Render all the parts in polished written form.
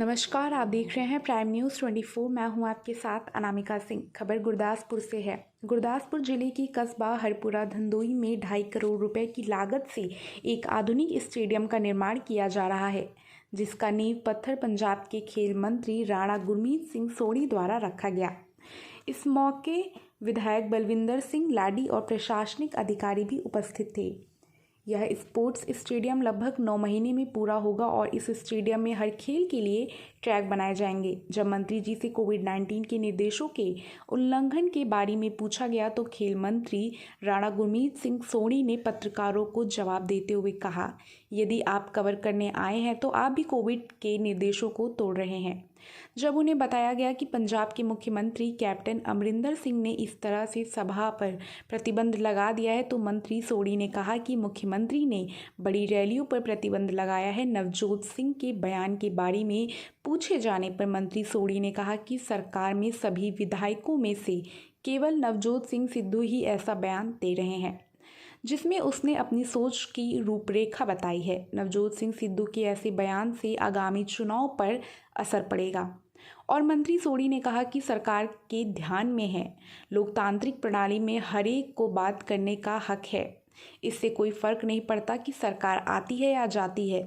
नमस्कार, आप देख रहे हैं प्राइम न्यूज़ 24। मैं हूं आपके साथ अनामिका सिंह। खबर गुरदासपुर से है। गुरदासपुर जिले की कस्बा हरपुरा धंदोई में 2.5 करोड़ रुपए की लागत से एक आधुनिक स्टेडियम का निर्माण किया जा रहा है, जिसका नींव पत्थर पंजाब के खेल मंत्री राणा गुरमीत सिंह सोढ़ी द्वारा रखा गया। इस मौके विधायक बलविंदर सिंह लाडी और प्रशासनिक अधिकारी भी उपस्थित थे। यह स्पोर्ट्स स्टेडियम लगभग 9 महीने में पूरा होगा और इस स्टेडियम में हर खेल के लिए ट्रैक बनाए जाएंगे। जब मंत्री जी से कोविड-19 के निर्देशों के उल्लंघन के बारे में पूछा गया तो खेल मंत्री राणा गुरमीत सिंह सोढ़ी ने पत्रकारों को जवाब देते हुए कहा, यदि आप कवर करने आए हैं तो आप भी कोविड के निर्देशों को तोड़ रहे हैं। जब उन्हें बताया गया कि पंजाब के मुख्यमंत्री कैप्टन अमरिंदर सिंह ने इस तरह से सभा पर प्रतिबंध लगा दिया है तो मंत्री सोढ़ी ने कहा कि मुख्यमंत्री ने बड़ी रैलियों पर प्रतिबंध लगाया है। नवजोत सिंह के बयान के बारे में पूछे जाने पर मंत्री सोढ़ी ने कहा कि सरकार में सभी विधायकों में से केवल नवजोत सिंह सिद्धू ही ऐसा बयान दे रहे हैं जिसमें उसने अपनी सोच की रूपरेखा बताई है। नवजोत सिंह सिद्धू के ऐसे बयान से आगामी चुनाव पर असर पड़ेगा। और मंत्री सोढ़ी ने कहा कि सरकार के ध्यान में है, लोकतांत्रिक प्रणाली में हर एक को बात करने का हक है। इससे कोई फर्क नहीं पड़ता कि सरकार आती है या जाती है।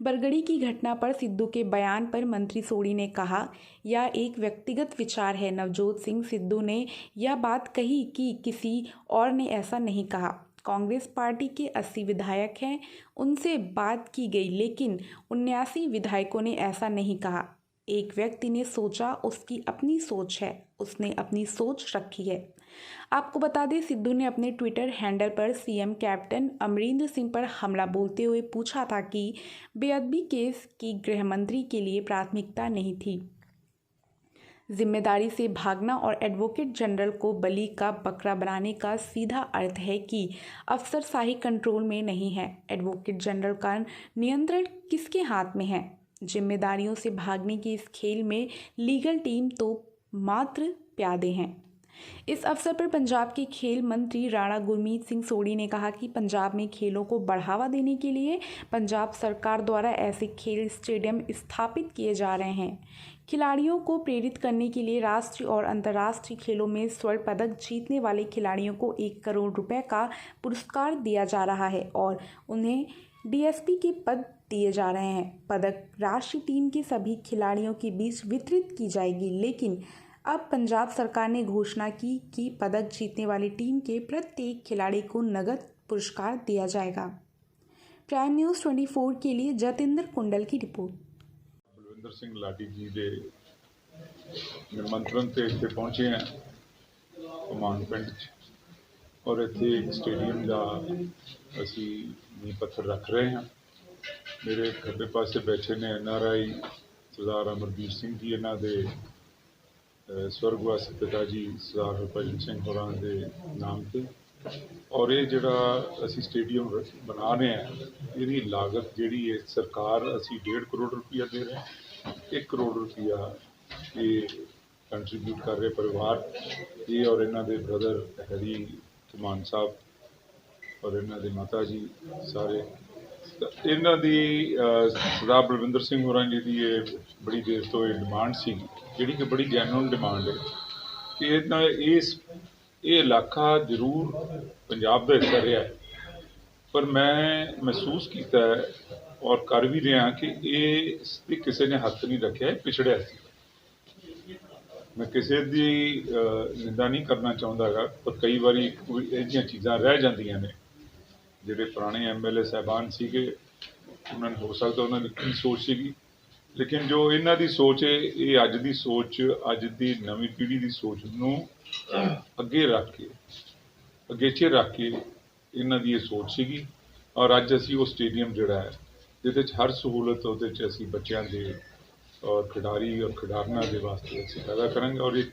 बरगढ़ी की घटना पर सिद्धू के बयान पर मंत्री सोढ़ी ने कहा, यह एक व्यक्तिगत विचार है। नवजोत सिंह सिद्धू ने यह बात कही कि किसी और ने ऐसा नहीं कहा। कांग्रेस पार्टी के 80 विधायक हैं, उनसे बात की गई, लेकिन 79 विधायकों ने ऐसा नहीं कहा। एक व्यक्ति ने सोचा, उसकी अपनी सोच है, उसने अपनी सोच रखी है। आपको बता दें, सिद्धू ने अपने ट्विटर हैंडल पर सीएम कैप्टन अमरिंदर सिंह पर हमला बोलते हुए पूछा था कि बेअदबी केस की गृह मंत्री के लिए प्राथमिकता नहीं थी। जिम्मेदारी से भागना और एडवोकेट जनरल को बलि का बकरा बनाने का सीधा अर्थ है कि अफसरशाही कंट्रोल में नहीं है। एडवोकेट जनरल का नियंत्रण किसके हाथ में है? जिम्मेदारियों से भागने की इस खेल में लीगल टीम तो मात्र प्यादे हैं। इस अवसर पर पंजाब के खेल मंत्री राणा गुरमीत सिंह सोढ़ी ने कहा कि पंजाब में खेलों को बढ़ावा देने के लिए पंजाब सरकार द्वारा ऐसे खेल स्टेडियम स्थापित किए जा रहे हैं। खिलाड़ियों को प्रेरित करने के लिए राष्ट्रीय और अंतर्राष्ट्रीय खेलों में स्वर्ण पदक जीतने वाले खिलाड़ियों को 1 करोड़ रुपए का पुरस्कार दिया जा रहा है और उन्हें डीएसपी के पद दिए जा रहे हैं। पदक राष्ट्रीय टीम के सभी खिलाड़ियों के बीच वितरित की जाएगी, लेकिन अब पंजाब सरकार ने घोषणा की कि पदक जीतने वाली टीम के प्रत्येक खिलाड़ी को नगद पुरस्कार दिया जाएगा। प्राइम न्यूज़ 24 के लिए जतिंदर कुंडल की रिपोर्ट। बलविंदर सिंह लाडी जी के निमंत्रण से इतने पहुंचे हैं कमान पिंड और इतने एक स्टेडियम का असी नींह पत्थर रख रहे हैं। मेरे खब्बे पासे बैठे ने NRI सरदार अमरवीर सिंह जी, इन्हों के स्वर्गवास पिता जी सरदार हरभजन सिंह होरां दे नाम से। और ये जड़ा असी स्टेडियम बना रहे हैं, इसकी लागत जी सरकार असी 1.5 करोड़ रुपया दे रहे हैं। 1 करोड़ रुपया ये कंट्रीब्यूट कर रहे परिवार ये और इन्हों के ब्रदर हैरी धमान साहब और इन्हों के माता जी सारे। इन्हों की सरदार बलविंदर सिंह होरां जी की ये बड़ी देर तो ये डिमांड सी, जी कि बड़ी जैनुअन डिमांड है कि इतना ये इलाका जरूर पंजाब का हिस्सा रहा है, पर मैं महसूस किया और कर भी रहा कि ये किसी ने हथ नहीं रखा, पिछड़िया सी। मैं किसी की निंदा नहीं करना चाहता गा, पर कई बार यह चीज़ां रह जांदियां ने। जिहड़े पुराने MLA साहबान सीगे उन्होंने हो सकता उन्होंने की सोच सी, लेकिन जो इन्हों की सोच है ये अज की सोच, अज की नवी पीढ़ी की सोच नूं अगे रख के अगेचे रख के इन्हों की ये सोच सी। और अज असी वो स्टेडियम जोड़ा है जिहदे हर सहूलत वो असी बच्चों के और खिडारी और खिडारना के वास्ते असी पैदा करांगे और एक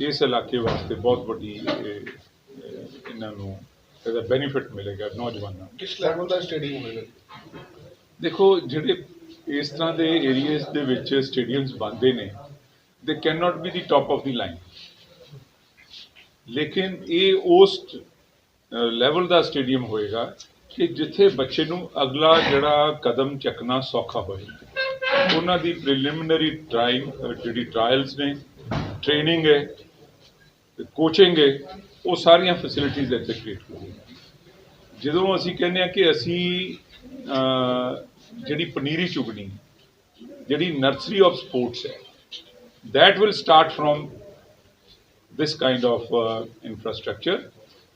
इस इलाके वास्ते बहुत बड़ी इन्हों बेनीफिट मिलेगा नौजवानों। किस लैवल का स्टेडियम होगा? देखो जिहड़े इस तरह के एरिएज दे विच स्टेडियम्स बनते हैं, they can not be the top of the line, लेकिन ये उस लैवल का स्टेडियम होएगा कि जिथे बच्चे नूं अगला जिहड़ा कदम चकना सौखा होए। ਉਹਨਾਂ ਦੀ ਪ੍ਰੀਲਿਮਿਨਰੀ ਜਿਹੜੀ ਟਰਾਇਲਸ ਨੇ, ਟ੍ਰੇਨਿੰਗ ਹੈ, ਕੋਚਿੰਗ ਹੈ, ਉਹ ਸਾਰੀਆਂ ਫੈਸਿਲਿਟੀਜ਼ ਇੱਥੇ ਕ੍ਰੀਏਟ ਹੋਈਆਂ। ਜਦੋਂ ਅਸੀਂ ਕਹਿੰਦੇ ਹਾਂ ਕਿ ਅਸੀਂ ਜਿਹੜੀ ਪਨੀਰੀ ਚੁਗਣੀ, ਜਿਹੜੀ ਨਰਸਰੀ ਆਫ ਸਪੋਰਟਸ ਹੈ, that will start from this kind of infrastructure,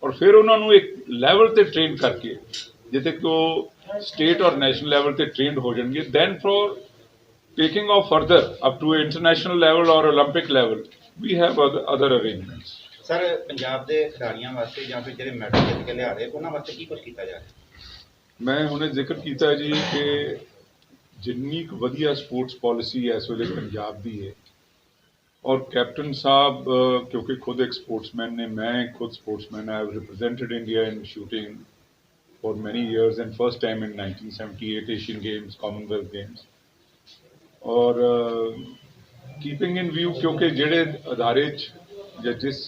और फिर उन्होंने एक लेवल ते ट्रेन करके जिथे कि वो स्टेट और नेशनल लेवल ते ट्रेंड हो जाएंगे, then for taking off further up to international level or Olympic level we have other arrangements। Sir Punjab के खिडारियों वास्ते या फिर जो मैडल जित के लिया रहे उन्होंने वास्ते की कुछ किया जा रहा? मैं हुणे जिक्र किया जी कि जिन्नी क वधिया स्पोर्ट्स पॉलिसी इस वेले पंजाब की है, और कैप्टन साहब क्योंकि खुद एक स्पोर्ट्समैन ने, मैं खुद sportsman, I have represented India in shooting for many years and first time in 1978 Asian games, Commonwealth games, और कीपिंग इन व्यू क्योंकि जेडे अदारे या जिस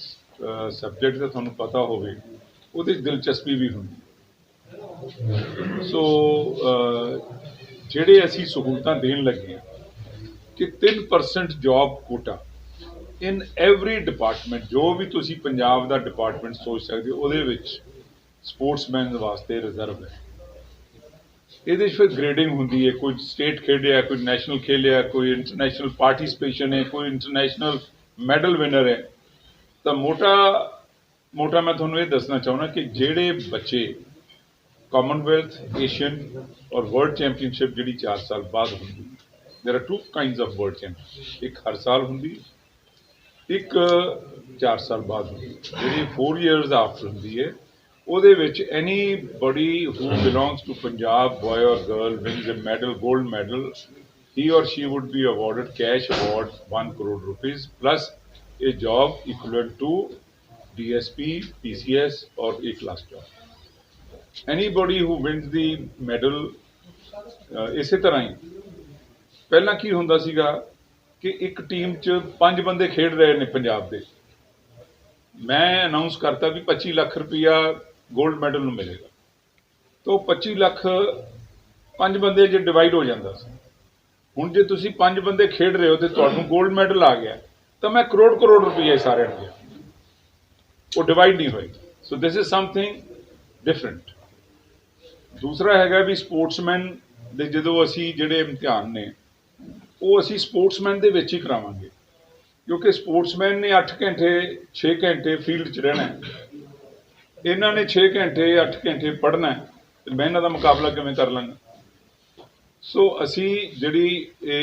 सबजैक्ट का तुहानूं पता होवे उहदे दिलचस्पी भी होंदी। सो जेडे असीं सहूलतां देण लगे कि 3% job quota in every department, जो भी तुसी पंजाब दा डिपार्टमेंट सोच सकते हो उहदे विच स्पोर्ट्समैन वास्ते रिजर्व है। ये फिर ग्रेडिंग होंदी है, कोई स्टेट खेलिया, कोई नैशनल खेलिया, कोई इंटरनेशनल पार्टिसिपेशन है, कोई इंटरनेशनल मैडल विनर है। तो मोटा मोटा मैं थोड़ा ये दसना चाहूँगा कि जेडे बच्चे कॉमनवेल्थ, एशियन और वर्ल्ड चैंपीयनशिप जी 4 साल बाद होंगी, there are 2 kinds of world championship, एक हर साल होंगी, एक 4 साल बाद होंगी, जी 4 years आफ्टर होंगी है। ਉਹਦੇ ਵਿੱਚ anybody who belongs to Punjab, boy or girl, wins a medal, gold medal, he or she would be awarded cash award 1 crore rupees plus a job equivalent to DSP, PCS or A class job. Anybody who wins the medal, ਇਸੇ ਤਰ੍ਹਾਂ ਹੀ ਪਹਿਲਾਂ ਕੀ ਹੁੰਦਾ ਸੀਗਾ ਕਿ ਇੱਕ team 'ਚ 5 ਬੰਦੇ ਖੇਡ ਰਹੇ ਨੇ ਪੰਜਾਬ ਦੇ, मैं अनाउंस करता भी 25 लाख रुपया गोल्ड मैडल ਨੂੰ मिलेगा, तो 25 लाख 5 ਬੰਦੇ ਜੇ डिवाइड हो जाता ਸੀ। ਹੁਣ ਜੇ ਤੁਸੀਂ 5 ਬੰਦੇ ਖੇਡ ਰਹੇ ਹੋ ਤੇ ਤੁਹਾਨੂੰ गोल्ड मैडल आ गया ਤਾਂ मैं करोड़ रुपया सारे ਨੂੰ दिया, वो डिवाइड नहीं होएगा। So this is something different. दूसरा हैगा भी स्पोर्ट्समैन ਦੇ ਜਦੋਂ ਅਸੀਂ ਜਿਹੜੇ ਇਮਤਿਹਾਨ ਨੇ ਉਹ ਅਸੀਂ ਸਪੋਰਟਸਮੈਨ ਦੇ ਵਿੱਚ ਹੀ ਕਰਾਵਾਂਗੇ, क्योंकि स्पोर्ट्समैन ने 8 घंटे 6 घंटे फील्ड च रहना है, इन्हों ने 6 घंटे 8 घंटे पढ़ना है, तो मैं इन्हों का मुकाबला किवें कर लांगा। सो असी जिहड़ी ये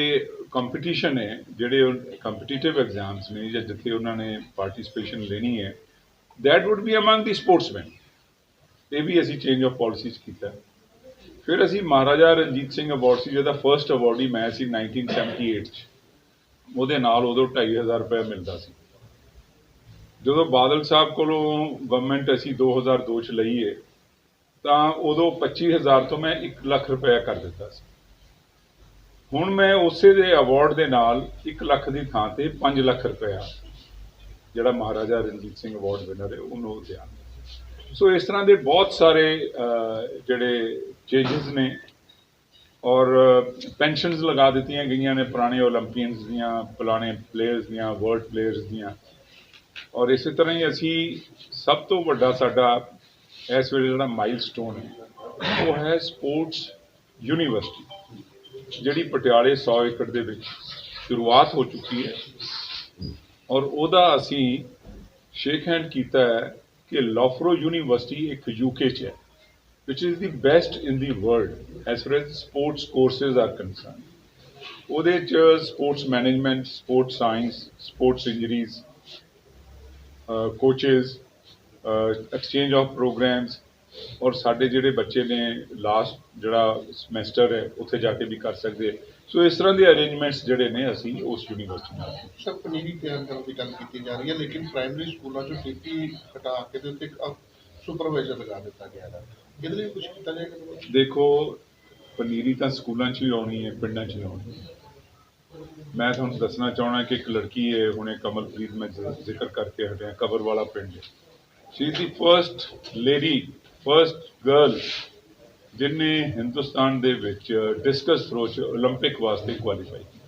कंपीटीशन है, जिहड़े कंपीटीटिव एग्जाम्स ने या जिथे उन्होंने पार्टिसिपेशन लेनी है, that would be among the sportsman. ये भी असी चेंज ऑफ पॉलिसीज किया। फिर असी महाराजा रणजीत सिंह अवार्ड से, जिहदा फर्स्ट अवार्ड ही मैं सी 1978 ਉਹਦੇ ਨਾਲ ਉਦੋਂ 2500 रुपया मिलता सी। ਜਦੋਂ ਬਾਦਲ ਸਾਹਿਬ ਕੋਲੋਂ ਗਵਰਨਮੈਂਟ ਅਸੀਂ 2002 ਚ ਲਈ ਹੈ ਤਾਂ ਉਦੋਂ 25000 ਤੋਂ ਮੈਂ 1 ਲੱਖ ਰੁਪਇਆ ਕਰ ਦਿੱਤਾ ਸੀ। ਹੁਣ ਮੈਂ ਉਸੇ ਦੇ ਅਵਾਰਡ ਦੇ ਨਾਲ 1 ਲੱਖ ਦੀ ਥਾਂ ਤੇ 5 ਲੱਖ ਰੁਪਇਆ ਜਿਹੜਾ ਮਹਾਰਾਜਾ ਰਣਜੀਤ ਸਿੰਘ ਅਵਾਰਡ ਵਿਨਰ ਹੈ ਉਹਨੂੰ ਦਿਆਂਗੇ। ਸੋ ਇਸ ਤਰ੍ਹਾਂ ਦੇ ਬਹੁਤ ਸਾਰੇ ਜਿਹੜੇ ਚੇਂਜਸ ਨੇ, और पेंशनस लगा दी गई ने पुराने ओलंपीयंस दियाँ, पुराने प्लेयर्स दियाँ, वर्ल्ड प्लेयर्स दियाँ। और इस तरह ही असी सब तो वड्डा साडा इस वेले जिहड़ा माइलस्टोन है वो है स्पोर्ट्स यूनीवर्सिटी, जिहड़ी पटियाले 100 एकड़ दे विच शुरुआत हो चुकी है, और उहदा असी शेक हैंड कीता है कि लॉफ्रो यूनीवर्सिटी एक यूके च है, which is the best in the world as far as sports courses are concerned. ਉਹਦੇ 'ਚ sports management, sports science, sports injuries, coaches, exchange of programs, और ਸਾਡੇ ਜਿਹੜੇ ਬੱਚੇ ਨੇ ਲਾਸਟ ਜਿਹੜਾ ਸਮੈਸਟਰ ਹੈ ਉੱਥੇ ਜਾ ਕੇ ਵੀ ਕਰ ਸਕਦੇ। ਸੋ ਇਸ ਤਰ੍ਹਾਂ ਦੇ ਅਰੇਂਜਮੈਂਟਸ ਜਿਹੜੇ ਨੇ ਅਸੀਂ ਉਸ ਯੂਨੀਵਰਸਿਟੀ ਨਾਲ। ਸਰ ਪਨੀਰੀ ਤਿਆਰ ਕਰਨ ਦੀ ਗੱਲ ਕੀਤੀ ਜਾ ਰਹੀ ਹੈ, ਲੇਕਿਨ ਪ੍ਰਾਇਮਰੀ ਸਕੂਲਾਂ 'ਚੋਂ ਖੇਤੀ ਹਟਾ ਕੇ ਤੇ ਉੱਤੇ ਸੁਪਰਵਾਈਜ਼ਰ ਲਗਾ ਦਿੱਤਾ ਗਿਆ ਹੈ, ਇਹਦੇ ਲਈ ਕੁਝ ਕੀਤਾ ਜਾਏਗਾ? ਦੇਖੋ, ਪਨੀਰੀ ਤਾਂ ਸਕੂਲਾਂ 'ਚ ਵੀ ਆਉਣੀ ਹੈ, ਪਿੰਡਾਂ 'ਚ ਵੀ ਆਉਣੀ ਹੈ। ਮੈਂ ਤੁਹਾਨੂੰ ਦੱਸਣਾ ਚਾਹੁੰਦਾ ਕਿ ਇੱਕ ਲੜਕੀ ਹੈ, ਹੁਣੇ ਕਮਲਪ੍ਰੀਤ ਮੈਂ ਜ਼ਿਕਰ ਕਰਕੇ ਹਟਿਆ, ਕਬਰ ਵਾਲਾ ਪਿੰਡ, she is the first lady, first girl जिन्हें हिंदुस्तान दे विच डिस्कस थ्रो च ओलंपिक वास्ते क्वालीफाई किया।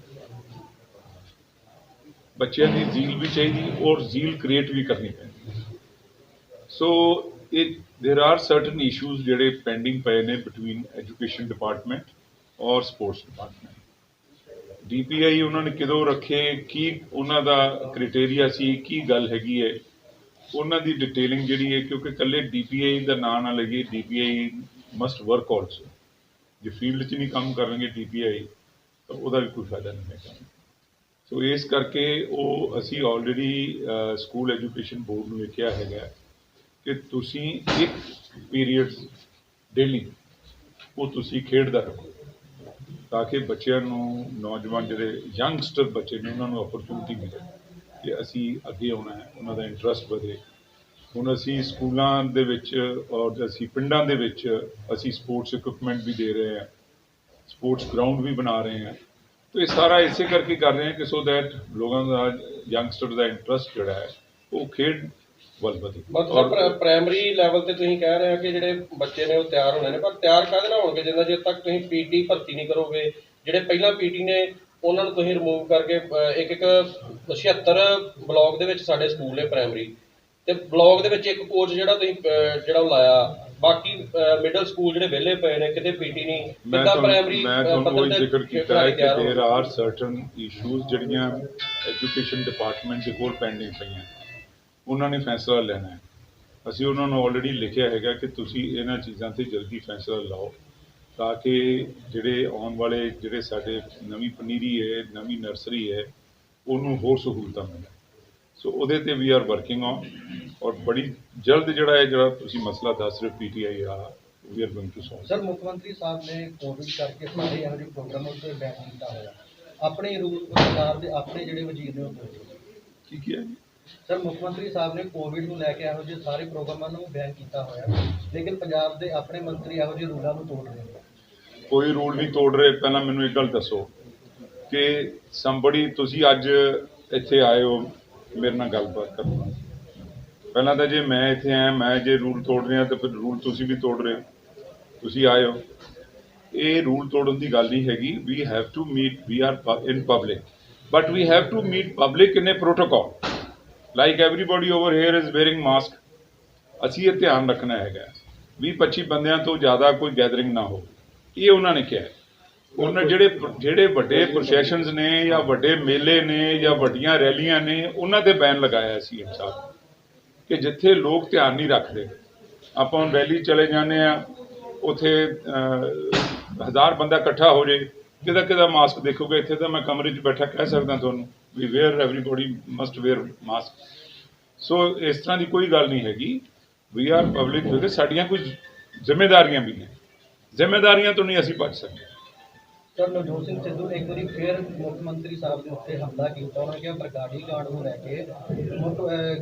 बच्चों की झील भी चाहिए और झील क्रिएट भी करनी पैंदी। सो देर आर सर्टन इशूज़ जिहड़े पेंडिंग पे ने बिटवीन एजुकेशन डिपार्टमेंट और स्पोर्ट्स डिपार्टमेंट। DPI उन्होंने किदों रखे, की उन्हों का क्राइटेरिया सी, की गल हैगी है, उन्होंने डिटेलिंग जी है, क्योंकि कल्ले DPI का नाम ना लगे, DPI मस्ट वर्क ऑल्सो। जो फील्ड च नहीं काम करेंगे DPI तो वह भी कोई फायदा नहीं है। सो इस करके वो असी ऑलरेडी स्कूल एजुकेशन बोर्ड में लिखा है कि तुसी एक पीरीयड डेली वो तुसी खेड दा रखो, ताकि बच्चों नौजवान जो यंगस्टर बच्चे ने उन्होंने अपॉर्चुनिटी मिले कि असी अगे आना है, उन्होंने इंटरस्ट बढ़े। हुण असी स्कूलों दे विच और असी पिंडां दे विच असी स्पोर्ट्स इक्विपमेंट भी दे रहे हैं, स्पोर्ट्स ग्राउंड भी बना रहे हैं। तो ये सारा इसे करके कर रहे हैं कि सो दैट लोगों का यंगस्टर का इंटरस्ट जोड़ा है वो खेड ਵੱਲ ਵਧੇ। मतलब प्राइमरी लैवल ਤੇ ਤੁਸੀਂ ਕਹਿ ਰਹੇ ਹੋ ਕਿ ਜਿਹੜੇ ਬੱਚੇ ਨੇ ਉਹ ਤਿਆਰ ਹੋਣੇ ਨੇ, ਪਰ ਤਿਆਰ ਕਾਹਦੇ ਨਾਲ ਹੋਣਗੇ ਜਿੰਨਾ ਚਿਰ ਤੱਕ ਤੁਸੀਂ PT ਭਰਤੀ ਨਹੀਂ ਕਰੋਗੇ। ਜਿਹੜੇ ਪਹਿਲਾਂ PT ਨੇ ਉਹਨਾਂ ਨੂੰ ਤੁਸੀਂ ਰਿਮੂਵ ਕਰਕੇ ਇੱਕ 76 ਬਲਾਕ ਦੇ ਵਿੱਚ ਸਾਡੇ ਸਕੂਲ ਨੇ ਪ੍ਰਾਇਮਰੀ, ਤੇ ਬਲਾਕ ਦੇ ਵਿੱਚ ਇੱਕ ਕੋਚ ਜਿਹੜਾ ਤੁਸੀਂ ਜਿਹੜਾ ਲਾਇਆ, ਬਾਕੀ ਮਿਡਲ ਸਕੂਲ ਜਿਹੜੇ ਵਿਹਲੇ ਪਏ ਨੇ ਕਿਤੇ PT ਨਹੀਂ, ਕਿੱਦਾਂ ਪ੍ਰਾਇਮਰੀ ਪੱਧਰ ਤੇ ਜ਼ਿਕਰ ਕੀਤਾ ਹੈ ਕਿ देयर आर सर्टन इशूज़ ਜਿਹੜੀਆਂ ਐਜੂਕੇਸ਼ਨ ਡਿਪਾਰਟਮੈਂਟ ਦੇ ਕੋਲ ਪੈਂਡਿੰਗ ਪਈਆਂ, उन्होंने फैसला लेना है। असी उन्होंने ऑलरेडी लिखा है कि तुसी इन्हां चीज़ों से जल्दी फैसला लाओ, ताकि जिहड़े आने वाले जिहड़े साडे नवीं पनीरी है, नवीं नर्सरी है, उन्होंने होर सहूलतां मिले। सो उहदे ते वी आर वर्किंग ऑन, और बड़ी जल्द जिहड़ा है जिहड़ा तुसी मसला दस रहे PTI आ we are going to solve. Sir मुख्यमंत्री साहब ने कोविड करके सारे ਇਹੋ ਜਿਹੇ प्रोग्रामों से बैन किया होया, अपने रूल सरकार ਦੇ ਆਪਣੇ ਜਿਹੜੇ ਵਜ਼ੀਰ ਨੇ ਉਹ ठीक है सर मुख्यमंत्री साहब ने कोविड ਨੂੰ ਲੈ ਕੇ ਇਹੋ ਜਿਹੇ ਸਾਰੇ ਪ੍ਰੋਗਰਾਮਾਂ ਨੂੰ ਬੈਨ ਕੀਤਾ ਹੋਇਆ, ਲੇਕਿਨ ਪੰਜਾਬ ਦੇ ਆਪਣੇ ਮੰਤਰੀ ਇਹੋ ਜਿਹੇ ਰੂਲਾਂ ਨੂੰ ਤੋੜ ਰਹੇ ਨੇ। कोई रूल नहीं तोड़ रहे। पहला मैनू एक गल दसो कि संबड़ी तुसी अज इत्थे आए हो मेरे नाल गलबात करना, पहला तो जे मैं इत्थे आया, मैं जे रूल तोड़ रहा तो फिर रूल तुसी भी तोड़ रहे हो। तुसी आए हो, ये रूल तोड़न की गल नहीं हैगी। We have to meet, we are in public, but we have to meet public in a protocol, like everybody over here is wearing mask. असी ये ध्यान रखना है 20-25 बंदियां तो ज़्यादा कोई गैदरिंग ना हो, ये उन्होंने कहा है। उन्होंने ਜਿਹੜੇ ਵੱਡੇ ਪ੍ਰੋਸੈਸ਼ਨਸ ਨੇ ਜਾਂ ਵੱਡੇ ਮੇਲੇ ਨੇ ਜਾਂ ਵੱਡੀਆਂ ਰੈਲੀਆਂ ਨੇ ਉਹਨਾਂ ਤੇ ਬੈਨ ਲਗਾਇਆ ਸੀ ਸਾਹਿਬ ਕਿ ਜਿੱਥੇ ਲੋਕ ਧਿਆਨ ਨਹੀਂ ਰੱਖਦੇ, ਆਪਾਂ ਰੈਲੀ ਚਲੇ ਜਾਂਦੇ ਆ, ਉੱਥੇ 1000 ਬੰਦਾ ਇਕੱਠਾ ਹੋ ਜੇ, ਕਿਹਦਾ ਮਾਸਕ ਦੇਖੋਗੇ। ਇੱਥੇ ਤਾਂ ਮੈਂ ਕਮਰੇ 'ਚ ਬੈਠਾ ਕਹਿ ਸਕਦਾ ਤੁਹਾਨੂੰ ਵੀ ਵੇਅਰ ਐਵਰੀਬੋਡੀ ਮਸਟ ਵੇਅਰ ਮਾਸਕ। ਸੋ ਇਸ ਤਰ੍ਹਾਂ ਦੀ ਕੋਈ ਗੱਲ ਨਹੀਂ ਹੈਗੀ। ਵੀ ਆਰ ਪਬਲਿਕ ਕਿਉਂਕਿ ਸਾਡੀਆਂ ਕੁਝ ਜ਼ਿੰਮੇਵਾਰੀਆਂ ਵੀ ਨੇ, ਜ਼ਿੰਮੇਵਾਰੀਆਂ ਤੋਂ ਨਹੀਂ ਅਸੀਂ ਭੱਜ ਸਕਦੇ। ਸਰ ਨਵਜੋਤ ਸਿੰਘ ਸਿੱਧੂ ਨੇ ਇੱਕ ਵਾਰੀ ਫਿਰ ਮੁੱਖ ਮੰਤਰੀ ਸਾਹਿਬ ਦੇ ਉੱਤੇ ਹਮਲਾ ਕੀਤਾ, ਉਹਨਾਂ ਨੇ ਕਿਹਾ ਬਰਗਾੜੀ ਕਾਂਡ ਨੂੰ ਲੈ ਕੇ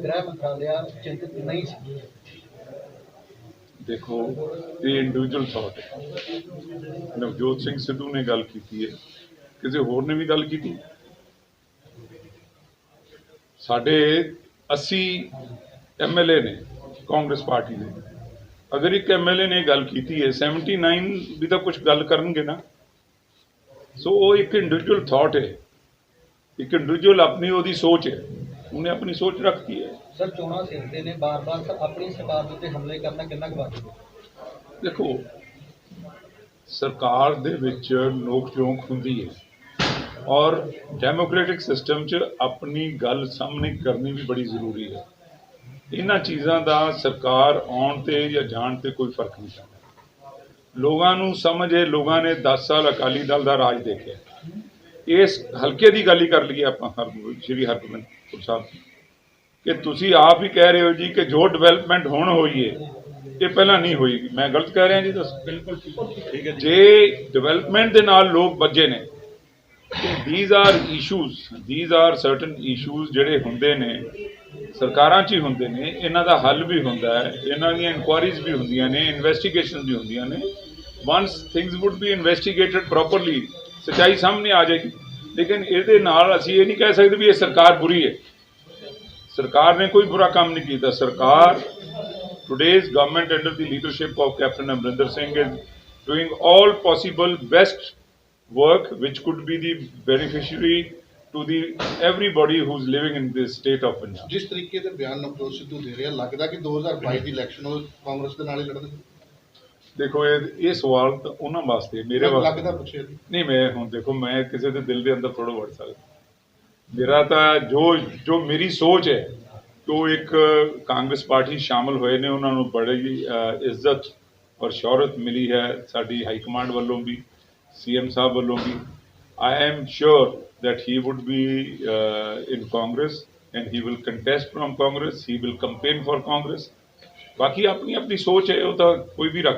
ਗ੍ਰਹਿ ਮੰਤਰਾਲਿਆ ਚਿੰਤਿਤ ਨਹੀਂ ਸੀ। देखो ये इंडिविजुअल थॉट है। नवजोत सिंह सिद्धू ने गल की है, किसी होर ने भी गल की। साढ़े 80 MLA ने कांग्रेस पार्टी ने, अगर एक MLA ने गल की है 79 भी तो कुछ गल करनगे ना। सो वो एक इंडिविजुअल थॉट है, एक इंडिविजुअल अपनी ओदी सोच है, उन्हें अपनी सोच रखती है। सर चोणां सिरते ने बार-बार सर अपनी सरकार के उत्ते हमले करना कितना वाजिब है? देखो सरकार दे विच नोक झोंक हुंदी है और डेमोक्रेटिक सिस्टम च अपनी गल सामने करनी भी बड़ी जरूरी है। इन्हां चीज़ां दा सरकार आउण ते या जाण ते कोई फर्क नहीं पैंदा। लोगां नूं समझ है, लोगां ने 10 साल अकाली दल दा राज देखिया। इस हल्के की गल ही कर लीए आपां श्री हरगोबिंद साहब कि तुसी आप ही कह रहे हो जी कि जो डिवेलपमेंट हुण होई है ये पहला नहीं होएगी। मैं गलत कह रहा जी? दस बिल्कुल ठीक है। जे डिवेलपमेंट के नाल लोग बजे ने, these are issues, these are certain issues जिहड़े हुंदे ने सरकारां 'च ही हुंदे ने, इन्हां दा हल भी हुंदा है, इन्हां दी इनक्वायरीज भी हुंदियां ने, इन्वेस्टिगेशन भी हुंदियां ने। Once things would be investigated properly, सच्चाई सामने आ जाएगी। लेकिन ये नाल असीं ये नहीं कह सकते भी ये सरकार बुरी है। सरकार ने कोई बुरा काम नहीं किया। सरकार today's government under the leadership of captain Amarinder Singh is doing all possible best work which could be the beneficiary to the everybody who's living in this state of Punjab. ਜਿਸ ਤਰੀਕੇ ਦੇ ਬਿਆਨ ਨਵਜੋਤ ਸਿੱਧੂ ਦੇ ਰਿਹਾ ਲੱਗਦਾ ਕਿ 2022 ਦੀ ਇਲੈਕਸ਼ਨ ਉਹ ਕਾਂਗਰਸ ਦੇ ਨਾਲ ਹੀ ਲੜਨਗੇ। ਦੇਖੋ ਇਹ ਸਵਾਲ ਤਾਂ ਉਹਨਾਂ ਵਾਸਤੇ ਮੇਰੇ ਵਾਸਤੇ ਲੱਗਦਾ ਪੁੱਛਿਆ ਜੀ। ਨਹੀਂ, ਮੈਂ ਹੁਣ ਦੇਖੋ ਮੈਂ ਕਿਸੇ ਦੇ ਦਿਲ ਦੇ ਅੰਦਰ ਥੋੜ੍ਹਾ ਵੜ ਸਕਦਾ। ਮੇਰਾ ਤਾਂ ਜੋ ਮੇਰੀ ਸੋਚ ਹੈ ਕਿ ਉਹ ਇੱਕ ਕਾਂਗਰਸ ਪਾਰਟੀ ਸ਼ਾਮਲ ਹੋਏ ਨੇ, ਉਹਨਾਂ ਨੂੰ ਬੜੀ ਇੱਜ਼ਤ ਔਰ ਸ਼ੌਹਰਤ ਮਿਲੀ ਹੈ ਸਾਡੀ ਹਾਈ ਕਮਾਂਡ ਵੱਲੋਂ ਵੀ, CM ਸਾਹਿਬ ਵੱਲੋਂ ਵੀ। I am sure that he would be in Congress and he will contest from Congress, he will campaign for Congress। ਬਾਕੀ ਆਪਣੀ ਆਪਣੀ ਸੋਚ ਹੈ, ਉਹ ਤਾਂ ਕੋਈ ਵੀ ਰੱਖ ਸਕਦਾ।